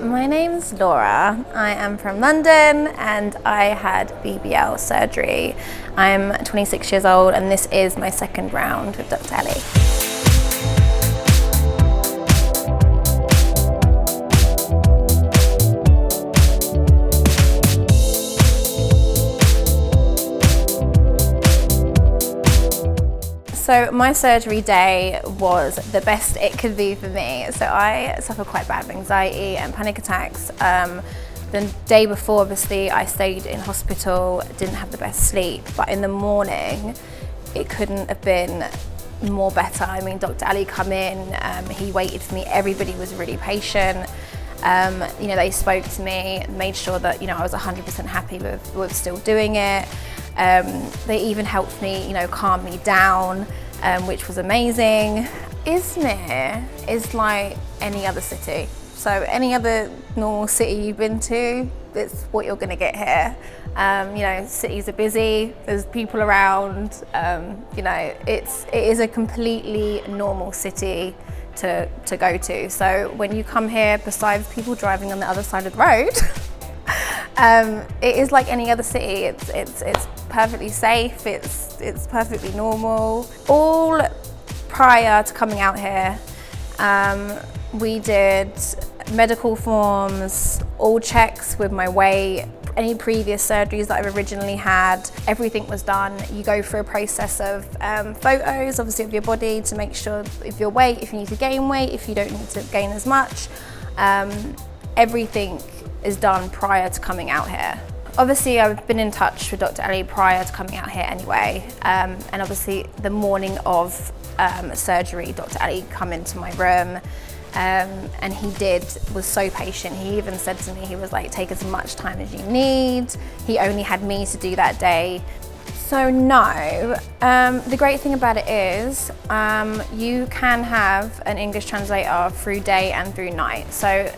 My name's Laura. I am from London and I had BBL surgery. I'm 26 years old and this is my second round with Dr. Ali. So my surgery day was the best it could be for me. So I suffer quite bad with anxiety and panic attacks. The day before, obviously, I stayed in hospital, didn't have the best sleep, but in the morning, it couldn't have been more better. I mean, Dr. Ali come in, he waited for me, everybody was really patient. They spoke to me, made sure that, I was 100% happy with still doing it. They even helped me, calm me down, which was amazing. Izmir is like any other city. So any other normal city you've been to, it's what you're gonna get here. Cities are busy, there's people around, it is a completely normal city to go to. So when you come here, besides people driving on the other side of the road, it is like any other city. It's perfectly safe, it's perfectly normal. All prior to coming out here, we did medical forms, all checks with my weight, any previous surgeries that I've originally had, everything was done. You go through a process of photos, obviously, of your body to make sure if your weight, if you need to gain weight, if you don't need to gain as much. Everything is done prior to coming out here. Obviously, I've been in touch with Dr. Ali prior to coming out here anyway, and obviously the morning of surgery, Dr. Ali come into my room, and he was so patient. He even said to me, he was like, take as much time as you need. He only had me to do that day. So no, the great thing about it is you can have an English translator through day and through night. So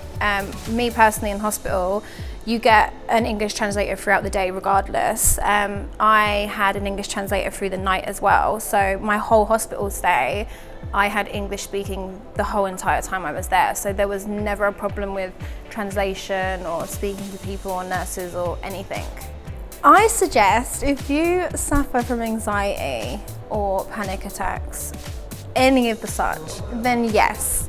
me personally in hospital, you get an English translator throughout the day regardless. I had an English translator through the night as well. So my whole hospital stay, I had English speaking the whole entire time I was there. So there was never a problem with translation or speaking to people or nurses or anything. I suggest if you suffer from anxiety or panic attacks, any of the such, then yes.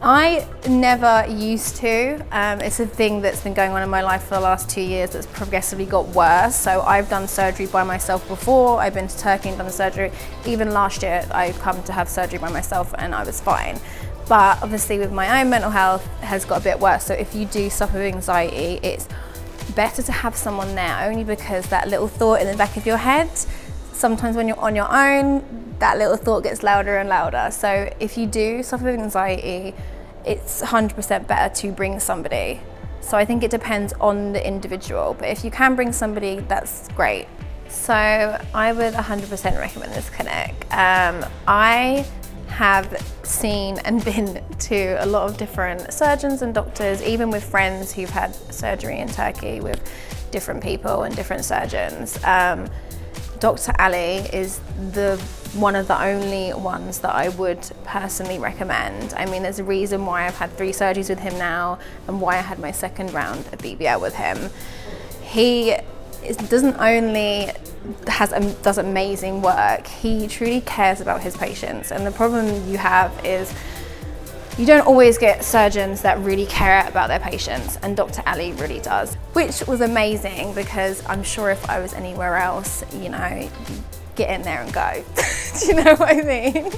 I never used to. It's a thing that's been going on in my life for the last 2 years that's progressively got worse. So I've done surgery by myself before. I've been to Turkey and done surgery. Even last year, I've come to have surgery by myself and I was fine. But obviously with my own mental health has got a bit worse. So if you do suffer with anxiety, it's better to have someone there, only because that little thought in the back of your head, sometimes when you're on your own, that little thought gets louder and louder. So if you do suffer with anxiety, it's 100% better to bring somebody. So I think it depends on the individual, but if you can bring somebody, that's great. So I would 100% recommend this clinic. I have seen and been to a lot of different surgeons and doctors, even with friends who've had surgery in Turkey with different people and different surgeons. Dr. Ali is one of the only ones that I would personally recommend. I mean, there's a reason why I've had 3 surgeries with him now and why I had my second round of BBL with him. He doesn't only does amazing work, he truly cares about his patients. And the problem you have is you don't always get surgeons that really care about their patients, and Dr. Ali really does, which was amazing because I'm sure if I was anywhere else, get in there and go. Do you know what I mean?